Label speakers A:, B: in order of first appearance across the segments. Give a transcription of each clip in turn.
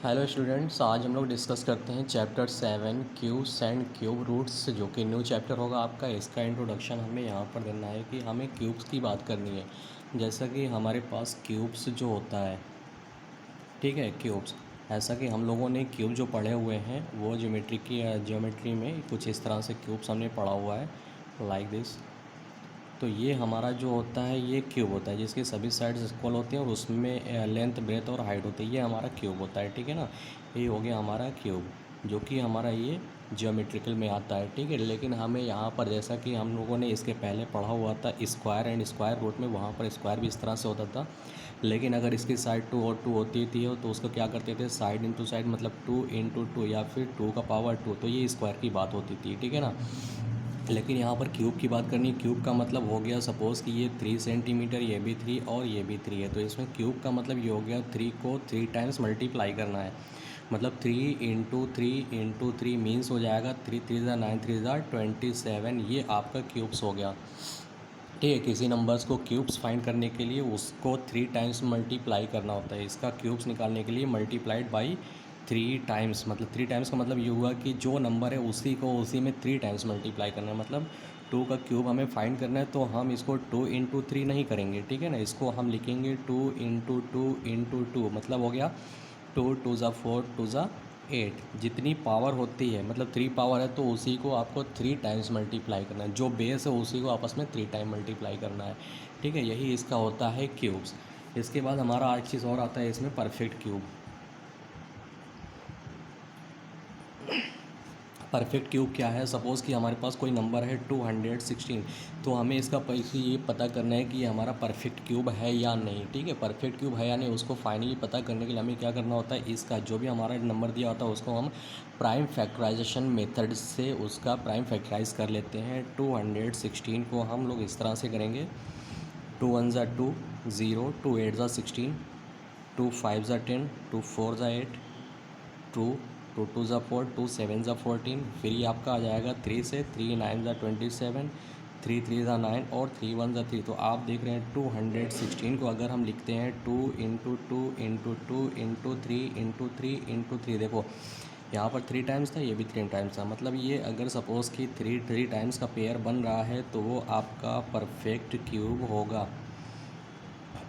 A: Hello students, आज हम लोग डिस्कस करते हैं chapter 7 cubes and cube roots, जो कि न्यू चैप्टर होगा आपका। इसका इंट्रोडक्शन हमें यहाँ पर देना है कि हमें क्यूब्स की बात करनी है। जैसा कि हमारे पास क्यूब्स जो होता है, ठीक है, क्यूब्स, ऐसा कि हम लोगों ने क्यूब जो पढ़े हुए हैं वो ज्योमेट्री में कुछ इस तरह से क्यूब्स हमने पढ़ा हुआ है, लाइक दिस। तो ये हमारा जो होता है ये क्यूब होता है जिसकी सभी साइड्स इक्वल होती हैं और उसमें लेंथ, ब्रेथ और हाइट होती है। ये हमारा क्यूब होता है, ठीक है ना। ये हो गया हमारा क्यूब, जो कि हमारा ये ज्योमेट्रिकल में आता है, ठीक है। लेकिन हमें यहाँ पर, जैसा कि हम लोगों ने इसके पहले पढ़ा हुआ था स्क्वायर एंड स्क्वायर रूट में, वहाँ पर स्क्वायर भी इस तरह से होता था। लेकिन अगर इसकी साइड 2 और 2 होती थी तो उसको क्या करते थे, साइड इंटू साइड, मतलब 2 इंटू 2 या फिर 2 का पावर 2, तो ये स्क्वायर की बात होती थी, ठीक है ना। लेकिन यहाँ पर क्यूब की बात करनी, क्यूब का मतलब हो गया, सपोज़ कि ये 3 सेंटीमीटर, ये भी 3 और ये भी 3 है, तो इसमें क्यूब का मतलब ये हो गया 3 को 3 टाइम्स मल्टीप्लाई करना है। मतलब 3 इंटू 3 मीन्स हो जाएगा 3 3 ज़ा 9, 3 ज़ा 27, ये आपका क्यूब्स हो गया, ठीक है। किसी नंबर्स को क्यूब्स फाइंड करने के लिए उसको 3 टाइम्स मल्टीप्लाई करना होता है। इसका क्यूब्स निकालने के लिए मल्टीप्लाइड बाई 3 टाइम्स, मतलब 3 टाइम्स का मतलब ये हुआ कि जो नंबर है उसी को उसी में 3 टाइम्स मल्टीप्लाई करना है। मतलब 2 का क्यूब हमें फाइंड करना है तो हम इसको 2 इंटू 3 नहीं करेंगे, ठीक है ना। इसको हम लिखेंगे 2 इंटू 2 इंटू 2, मतलब हो गया 2 2 ज़ा 4 2 ज़ा 8। जितनी पावर होती है, मतलब 3 पावर है तो उसी को आपको 3 टाइम्स मल्टीप्लाई करना है। जो बेस है उसी को आपस में 3 टाइम मल्टीप्लाई करना है, ठीक है। यही इसका होता है क्यूब्स। इसके बाद हमारा एक चीज़ और आता है इसमें, परफेक्ट क्यूब। परफेक्ट क्यूब क्या है, सपोज़ कि हमारे पास कोई नंबर है 216, तो हमें इसका पैसे ये पता करना है कि ये हमारा परफेक्ट क्यूब है या नहीं, ठीक है। परफेक्ट क्यूब है या नहीं उसको फाइनली पता करने के लिए हमें क्या करना होता है, इसका जो भी हमारा नंबर दिया होता है उसको हम प्राइम फैक्टराइजेशन मेथड से उसका प्राइम फैक्टराइज कर लेते हैं। 216 को हम लोग इस तरह से करेंगे, 2 1 ज़ा 2 0, 2 8 ज़ा 16, 2 5 ज़ा 10, 2 4 ज़ा 8, 2 2 2 ज़ा 4, 2 7 ज़ा 14, फिर ये आपका आ जाएगा 3 से, 3 9 ज़ा 27, 3 3 ज़ा 9 और 3 1 ज़ा 3। तो आप देख रहे हैं 216 को अगर हम लिखते हैं 2 into 2 into 2 into 3 into 3 into 3, देखो यहाँ पर 3 टाइम्स था, ये भी 3 टाइम्स था। मतलब ये अगर सपोज़ कि 3 टाइम्स का पेयर बन रहा है तो वो आपका परफेक्ट क्यूब होगा,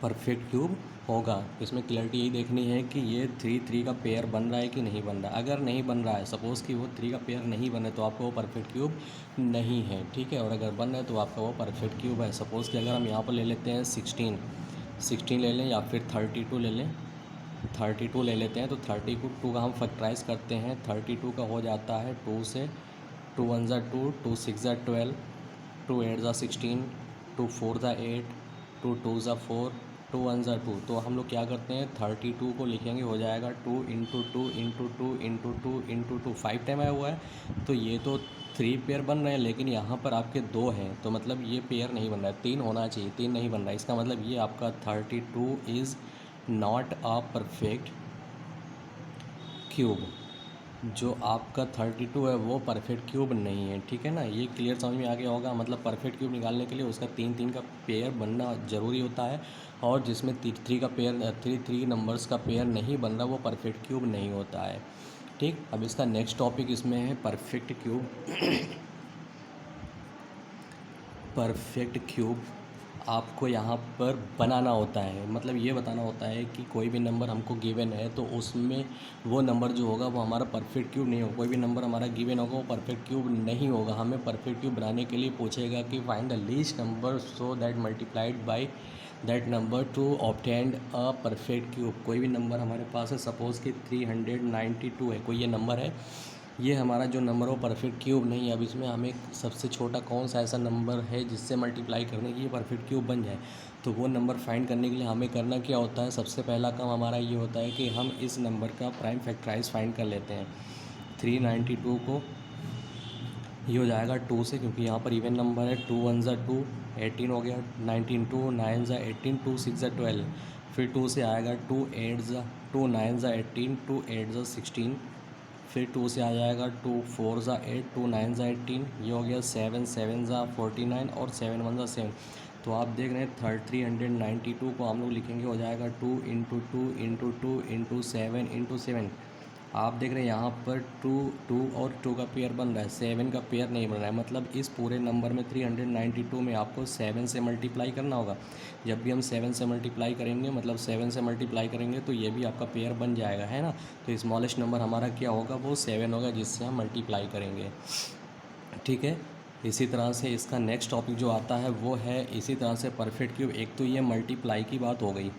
A: परफेक्ट क्यूब होगा। इसमें क्लैरिटी यही देखनी है कि ये 3 का पेयर बन रहा है कि नहीं बन रहा है। अगर नहीं बन रहा है, सपोज़ कि वो 3 का पेयर नहीं बने, तो आपका वो परफेक्ट क्यूब नहीं है, ठीक है। और अगर बन रहा है तो आपका वो परफेक्ट क्यूब है। सपोज़ कि अगर हम यहाँ पर ले लेते हैं 16 ले लें, या फिर 32 ले लें, 32 ले लेते हैं, तो 32 का हम फैक्टराइज करते हैं। 32 का हो जाता है 2 से, 2 1 ज़ा 2, 2 6 ज़ा 12, 2 8 ज़ा 16, 2 4 ज़ा 8, 2 2 ज़ा 4, 2 1 ज़ा 2। तो हम लोग क्या करते हैं, 32 को लिखेंगे, हो जाएगा 2 into 2 into 2 into 2 into 2, 5 time आया हुआ है। तो ये तो 3 पेयर बन रहे हैं, लेकिन यहाँ पर आपके 2 हैं, तो मतलब ये पेयर नहीं बन रहा है, 3 होना चाहिए, 3 नहीं बन रहा है। इसका मतलब ये आपका 32 is not a perfect cube. जो आपका 32 है वो परफेक्ट क्यूब नहीं है, ठीक है ना। ये क्लियर समझ में आ गया होगा। मतलब परफेक्ट क्यूब निकालने के लिए उसका 3 3 का पेयर बनना ज़रूरी होता है, और जिसमें 3 का पेयर, 3 नंबर्स का पेयर नहीं बन रहा वो परफेक्ट क्यूब नहीं होता है, ठीक। अब इसका नेक्स्ट टॉपिक इसमें है परफेक्ट क्यूब। परफेक्ट क्यूब आपको यहाँ पर बनाना होता है, मतलब ये बताना होता है कि कोई भी नंबर हमको गिवन है तो उसमें वो नंबर जो होगा वो हमारा परफेक्ट क्यूब नहीं होगा। कोई भी नंबर हमारा गिवन होगा वो परफेक्ट क्यूब नहीं होगा। हमें परफेक्ट क्यूब बनाने के लिए पूछेगा कि find the least number so that multiplied by that number two obtain a perfect cube. कोई भी नंबर हमारे पास है, सपोज़ कि 392 है, कोई ये नंबर है, ये हमारा जो नंबर हो परफेक्ट क्यूब नहीं है। अब इसमें हमें सबसे छोटा कौन सा ऐसा नंबर है जिससे मल्टीप्लाई करने की ये परफेक्ट क्यूब बन जाए, तो वो नंबर फाइंड करने के लिए हमें करना क्या होता है, सबसे पहला काम हमारा ये होता है कि हम इस नंबर का प्राइम फैक्टराइज फाइंड कर लेते हैं। 392 को ये हो जाएगा 2 से, क्योंकि यहाँ पर इवन नंबर है। 2 1 ज़ा 2, 18 हो गया, 19, 2 9 ज़ा 18, 2 6 ज़ा 12, फिर 2 से आएगा 2 8 ज़ा 2 9 ज़ा 18, 2 8 ज़ा 16, फिर 2 से आ जाएगा 2 4 ज़ा 8, 2 9 ज़ा 18, ये हो गया 7 7 ज़ा 49 और 7 1 ज़ा 7। तो आप देख रहे हैं 392 को हम लोग लिखेंगे, हो जाएगा 2 इंटू 2 इंटू 2 इंटू 7 इंटू 7। आप देख रहे हैं यहाँ पर 2 2 और 2 का पेयर बन रहा है, 7 का पेयर नहीं बन रहा है। मतलब इस पूरे नंबर में 392 में आपको 7 से मल्टीप्लाई करना होगा। जब भी हम 7 से मल्टीप्लाई करेंगे, मतलब 7 से मल्टीप्लाई करेंगे तो ये भी आपका पेयर बन जाएगा, है ना। तो स्मॉलेस्ट नंबर हमारा क्या होगा, वो 7 होगा, जिससे हम मल्टीप्लाई करेंगे। ठीक है। इसी तरह से इसका नेक्स्ट टॉपिक जो आता है वो है इसी तरह से परफेक्ट क्यूब। एक तो ये मल्टीप्लाई की बात हो गई,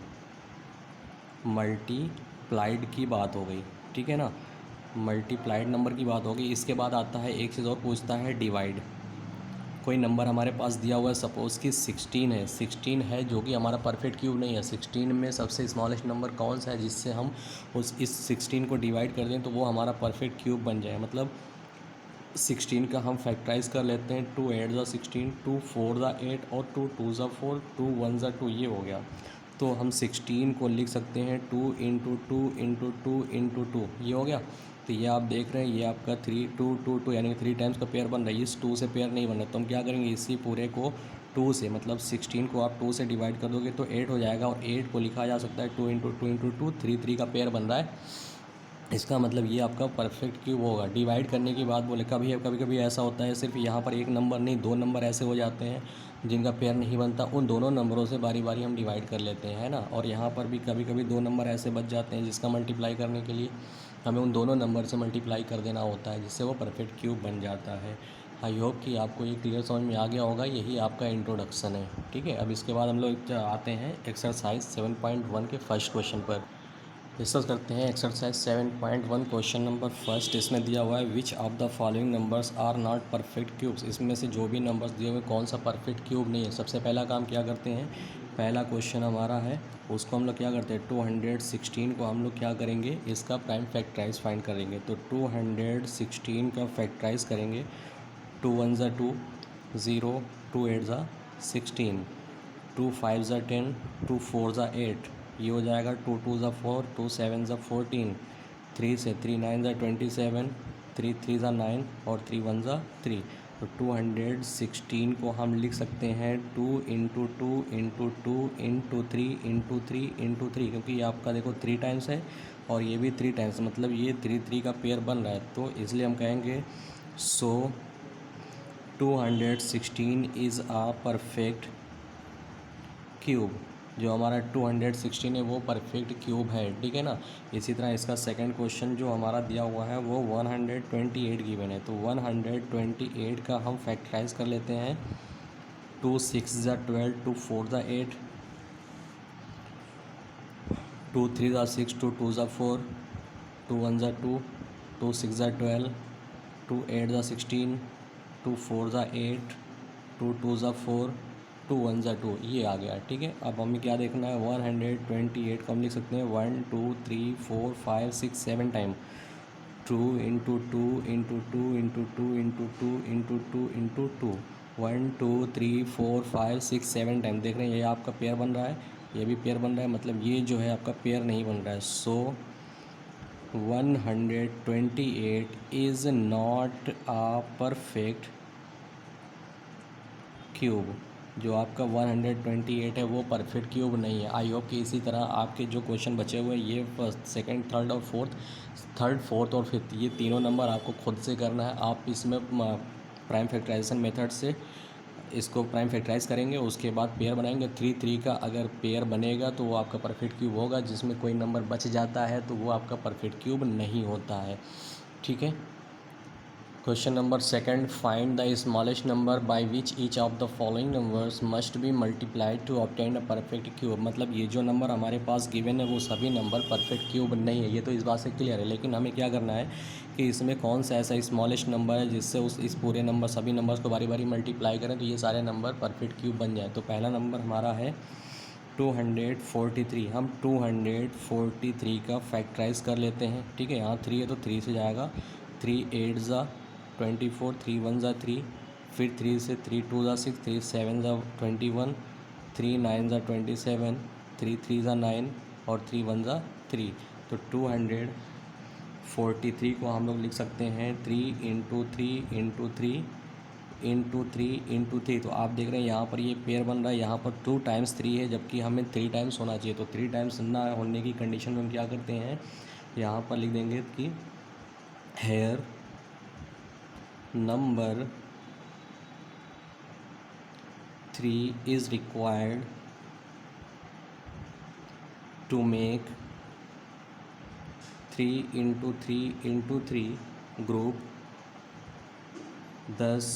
A: मल्टीप्लाइड की बात हो गई, ठीक है ना, मल्टीप्लाइड नंबर की बात होगी। इसके बाद आता है एक चीज़ और पूछता है डिवाइड। कोई नंबर हमारे पास दिया हुआ है, सपोज़ कि 16 है जो कि हमारा परफेक्ट क्यूब नहीं है। 16 में सबसे स्मॉलेस्ट नंबर कौन सा है जिससे हम इस 16 को डिवाइड कर दें तो वो हमारा परफेक्ट क्यूब बन जाए। मतलब 16 का हम फैक्टराइज कर लेते हैं, 2 8 ज़ा 16, 2 4 ज़ा 8 और 2 2 ज़ा 4, 2 1 ज़ा 2, ये हो गया। तो हम 16 को लिख सकते हैं 2 इंटू 2 इंटू 2 इंटू 2, ये हो गया। तो ये आप देख रहे हैं ये आपका 3 2 2 2 यानी कि 3 टाइम्स का पेयर बन रहा है। इस 2 से पेयर नहीं बन रहा, तो हम क्या करेंगे, इसी पूरे को 2 से, मतलब 16 को आप 2 से डिवाइड कर दोगे तो 8 हो जाएगा। और 8 को लिखा जा सकता है 2 इंटू 2 इंटू 2, 3 का पेयर बन रहा है। इसका मतलब ये आपका परफेक्ट क्यूब होगा। डिवाइड करने की बात बोले, कभी कभी ऐसा होता है सिर्फ यहाँ पर एक नंबर नहीं, 2 नंबर ऐसे हो जाते हैं जिनका पेयर नहीं बनता, उन दोनों नंबरों से बारी बारी हम डिवाइड कर लेते हैं, है ना। और यहाँ पर भी कभी कभी 2 नंबर ऐसे बच जाते हैं जिसका मल्टीप्लाई करने के लिए हमें उन दोनों नंबर से मल्टीप्लाई कर देना होता है, जिससे वो परफेक्ट क्यूब बन जाता है। आई होप कि आपको ये क्लियर समझ में आ गया होगा। यही आपका इंट्रोडक्शन है, ठीक है। अब इसके बाद हम लोग आते हैं एक्सरसाइज 7.1 के फर्स्ट क्वेश्चन पर। डिस्कस करते हैं एक्सरसाइज 7.1 क्वेश्चन नंबर फर्स्ट। इसमें दिया हुआ है which of the following numbers are not perfect cubes. इसमें से जो भी नंबर्स दिए हुए कौन सा परफेक्ट क्यूब नहीं है। सबसे पहला काम क्या करते हैं, पहला क्वेश्चन हमारा है उसको हम लोग क्या करते हैं, 216 को हम लोग क्या करेंगे, इसका प्राइम फैक्टराइज फाइंड करेंगे। तो 216 का फैक्टराइज करेंगे, 2 1 ज़ा 2 0, 2 8 ज़ा 16, 2 5 ज़ा 10, 2 4 ज़ा 8, ये हो जाएगा 2 2 ज़ा 4, 2 7 ज़ा 14, 3 से 3 9 ज़ा 27, 3 3 ज़ा 9 और 3 1 ज़ा 3। तो 216 को हम लिख सकते हैं 2 into 2 into 2 into 3 into 3 into 3, क्योंकि ये आपका देखो 3 टाइम्स है और ये भी 3 टाइम्स, मतलब ये 3 का पेयर बन रहा है। तो इसलिए हम कहेंगे सो 216 इज़ आ परफेक्ट क्यूब। जो हमारा 216 है वो परफेक्ट क्यूब है, ठीक है ना। इसी तरह इसका सेकंड क्वेश्चन जो हमारा दिया हुआ है वो 128 गिवन है। तो 128 का हम फैक्टराइज कर लेते हैं, 2 6 ज़ा 12, 2 4 ज़ा 8, 2 3 ज़ा 6, 2 2 ज़ा 4, 2 1 ज़ा 2, 2 6 ज़ा 12, 2 8 ज़ा 16, 2 4 ज़ा 8, 2 2 ज़ा 4, 2 1 ज़ा 2, ये आ गया, ठीक है। अब हमें क्या देखना है, 128 को हम लिख सकते हैं 1 2 3 4 5 6 7 time, 2 into 2 into 2 into 2 into 2 into 2 into 2, 1 2 3 4 5 6 7 time. देख रहे हैं ये आपका पेयर बन रहा है, ये भी पेयर बन रहा है, मतलब ये जो है आपका पेयर नहीं बन रहा है। So 128 is not a perfect cube. जो आपका 128 है वो परफेक्ट क्यूब नहीं है। आई होप कि इसी तरह आपके जो क्वेश्चन बचे हुए हैं ये फर्स्ट सेकंड थर्ड और फोर्थ और फिफ्थ, ये तीनों नंबर आपको खुद से करना है। आप इसमें प्राइम फैक्टराइजेशन मेथड से इसको प्राइम फैक्टराइज करेंगे, उसके बाद पेयर बनाएंगे। 3 3 का अगर पेयर बनेगा तो वो आपका परफेक्ट क्यूब होगा। जिसमें कोई नंबर बच जाता है तो वो आपका परफेक्ट क्यूब नहीं होता है, ठीक है। Question number second, find the smallest number by which each of the following numbers must be multiplied to obtain a perfect cube. मतलब ये जो नंबर हमारे पास गिवन है वो सभी नंबर परफेक्ट क्यूब नहीं है, ये तो इस बात से क्लियर है। लेकिन हमें क्या करना है कि इसमें कौन सा ऐसा स्मॉलेस्ट नंबर है जिससे इस पूरे नंबर सभी नंबर्स को बारी बारी मल्टीप्लाई करें तो ये सारे नंबर परफेक्ट क्यूब बन जाए। तो पहला नंबर हमारा है 243। हम 243 का फैक्टराइज कर लेते हैं, ठीक है। यहाँ 3 है तो 3 से जाएगा, 3 8 ज़ा 24, 3 1 ज़ा 3, फिर 3 से 3 2 ज़ा 6, 3 7 ज़ा 21, 3 9 ज़ा 27, 3 3 ज़ा 9 और 3 1 ज़ा 3। तो 243 को हम लोग लिख सकते हैं 3 इंटू 3 इंटू 3 इंटू 3 तो आप देख रहे हैं यहाँ पर ये पेयर बन रहा है, यहाँ पर 2 टाइम्स 3 है, जबकि हमें 3 टाइम्स होना चाहिए। तो 3 टाइम्स ना होने की कंडीशन में हम क्या करते हैं, यहाँ पर लिख देंगे कि here number 3 is required to make 3 into three group, thus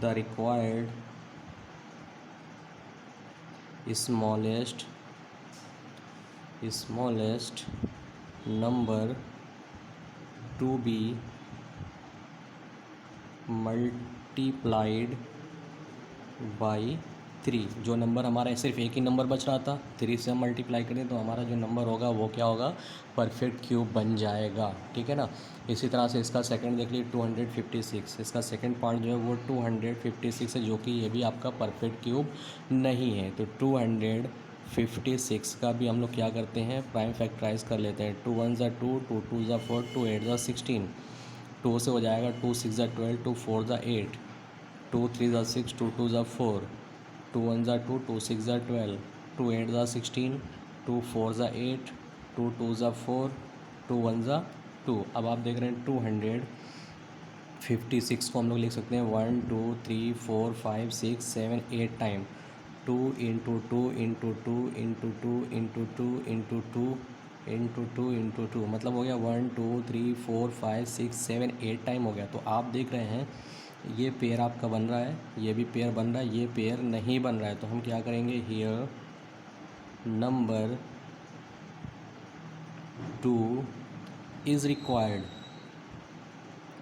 A: the required smallest number to be multiplied by 3। जो नंबर हमारा सिर्फ एक ही नंबर बच रहा था, 3 से हम मल्टीप्लाई करें तो हमारा जो नंबर होगा वो क्या होगा, परफेक्ट क्यूब बन जाएगा। ठीक है ना। इसी तरह से इसका सेकंड देख लीजिए 256, इसका सेकंड पार्ट जो है वो 256 है, जो कि ये भी आपका परफेक्ट क्यूब नहीं है। तो 256 का भी हम लोग क्या करते हैं, प्राइम फैक्टराइज कर लेते हैं। 2 1 = 2, 2 2 = 4, 2 8 = 16, 2 से हो जाएगा 2 6 = 12, 2 4 = 8, 2 3 = 6, 2 2 = 4, 2 1 = 2, 2 6 = 12, 2 8 = 16, 2 4 = 8, 2 2 = 4, 2 1 = 2। अब आप देख रहे हैं 256 को हम लोग लिख सकते हैं 1 2 3 4 5 6 7 8 time, 2 into 2 into 2 into 2 into 2 into 2 into 2 into 2, मतलब हो गया 1 2 3 4 5 6 7 8 टाइम हो गया। तो आप देख रहे हैं ये पेयर आपका बन रहा है, ये भी पेयर बन रहा है, ये पेयर नहीं बन रहा है। तो हम क्या करेंगे, हियर नंबर 2 इज़ रिक्वायर्ड,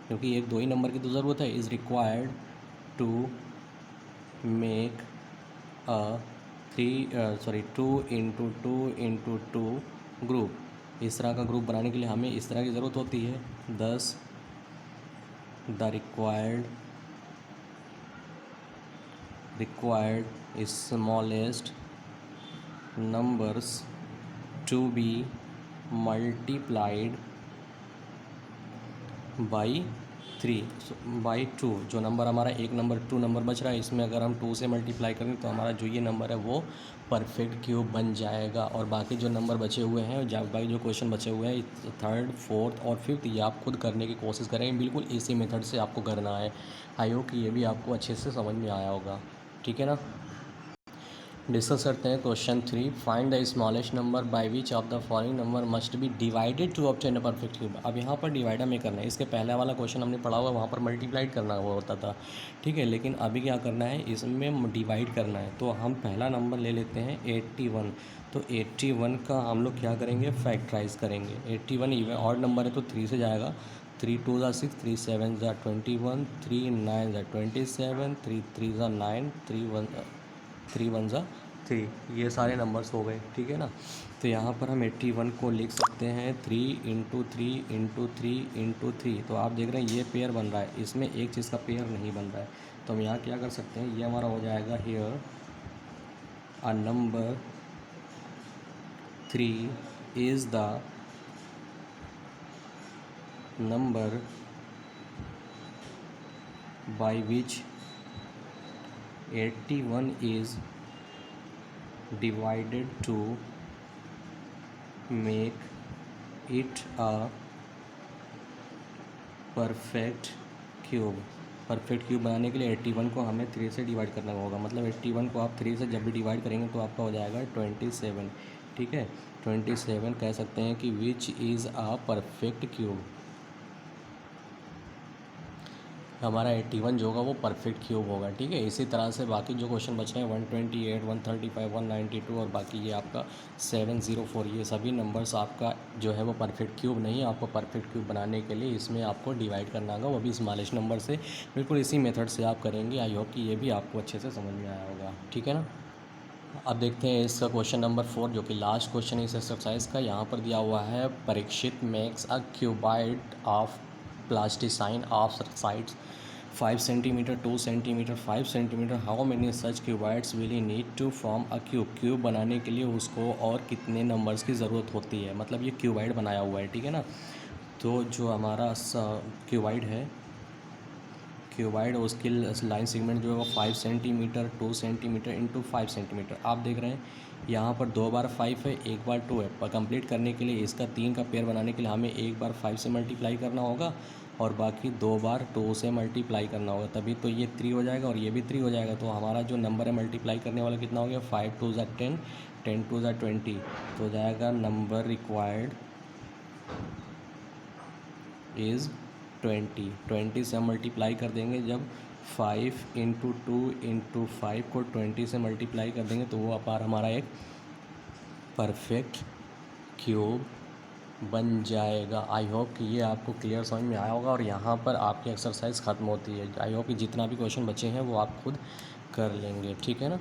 A: क्योंकि एक 2 ही नंबर की तो ज़रूरत है, is required to make a 2 into 2 into 2 group. इस तरह का ग्रुप बनाने के लिए हमें इस तरह की ज़रूरत होती है। 10 the required smallest numbers to be multiplied by 2। जो नंबर हमारा एक नंबर 2 नंबर बच रहा है, इसमें अगर हम 2 से मल्टीप्लाई करें तो हमारा जो ये नंबर है वो परफेक्ट क्यूब बन जाएगा। और बाकी जो नंबर बचे हुए हैं, बाकी जो क्वेश्चन बचे हुए हैं 3rd 4th और 5th, ये आप खुद करने की कोशिश करें, बिल्कुल इसी मेथड से आपको करना है। आई होप कि ये भी आपको अच्छे से समझ में आया होगा। ठीक है ना। डिस्कस करते हैं question 3, find the smallest number by which of the following number must be divided to obtain a perfect cube. अब यहाँ पर डिवाइड हमें करना है, इसके पहले वाला क्वेश्चन हमने पढ़ा हुआ, वहाँ पर मल्टीप्लाइड करना हुआ होता था। ठीक है, लेकिन अभी क्या करना है, इसमें डिवाइड करना है। तो हम पहला नंबर ले लेते हैं 81। तो 81 का हम लोग क्या करेंगे, फैक्टराइज करेंगे। 81 इवन ऑड नंबर है तो 3 से जाएगा, 3 2 = 6, 3 7 = 21, 3 9 = 27, 3 3 = 9, 3 1 = 3। ये सारे नंबर्स हो गए। ठीक है ना। तो यहाँ पर हम 81 को लिख सकते हैं 3 इंटू 3 इंटू 3 इंटू 3। तो आप देख रहे हैं ये पेयर बन रहा है, इसमें एक चीज़ का पेयर नहीं बन रहा है। तो हम यहाँ क्या कर सकते हैं, ये हमारा हो जाएगा here a number 3 is the number by which 81 is divided to make it a perfect cube। Perfect cube बनाने के लिए 81 को हमें 3 से डिवाइड करना होगा, मतलब 81 को आप 3 से जब भी डिवाइड करेंगे तो आपका हो जाएगा 27। ठीक है, 27 कह सकते हैं कि which is a perfect cube. हमारा 81 जो होगा वो परफेक्ट क्यूब होगा। ठीक है, इसी तरह से बाकी जो क्वेश्चन बच रहे हैं 128, 135, 192 और बाकी ये आपका 704, ये सभी नंबर्स आपका जो है वो परफेक्ट क्यूब नहीं है। आपको परफेक्ट क्यूब बनाने के लिए इसमें आपको डिवाइड करना होगा, वो भी स्मॉलेस्ट नंबर से। बिल्कुल इसी मेथड से आप करेंगे। आई होप कि ये भी आपको अच्छे से समझ में आया होगा। ठीक है ना। अब देखते हैं इसका क्वेश्चन नंबर 4, जो कि लास्ट क्वेश्चन है इस एक्सरसाइज का। यहाँ पर दिया हुआ है, Parikshit makes a cuboid of plasticine of sides 5 centimetre, 2 centimetre, 5 centimetre. How many such cuboids will he need to form a cube. Cube बनाने के लिए उसको और कितने नंबर्स की ज़रूरत होती है, मतलब ये क्यूबाइड बनाया हुआ है। ठीक है ना। तो जो हमारा क्यूबाइड है क्यूबाइड और उसकी लाइन सेगमेंट जो है वो 5 सेंटीमीटर 2 सेंटीमीटर इंटू 5 सेंटीमीटर। आप देख रहे हैं यहाँ पर 2 बार 5 है, 1 बार 2 है। पर कंप्लीट करने के लिए इसका 3 का पेयर बनाने के लिए हमें 1 बार 5 से मल्टीप्लाई करना होगा और बाकी 2 बार 2 से मल्टीप्लाई करना होगा, तभी तो ये 3 हो जाएगा और ये भी 3 हो जाएगा। तो हमारा जो नंबर है मल्टीप्लाई करने वाला कितना हो गया, 5 2 ज़ा 10, 10 2 ज़ा 20। तो हो जाएगा नंबर रिक्वायर्ड इज़ 20। 20 से हम मल्टीप्लाई कर देंगे जब 5 इंटू 2 इंटू 5 को 20 से मल्टीप्लाई कर देंगे तो वो अपार हमारा एक परफेक्ट क्यूब बन जाएगा। आई होप कि ये आपको क्लियर समझ में आया होगा और यहाँ पर आपकी एक्सरसाइज ख़त्म होती है। आई होप कि जितना भी क्वेश्चन बचे हैं वो आप खुद कर लेंगे, ठीक है ना।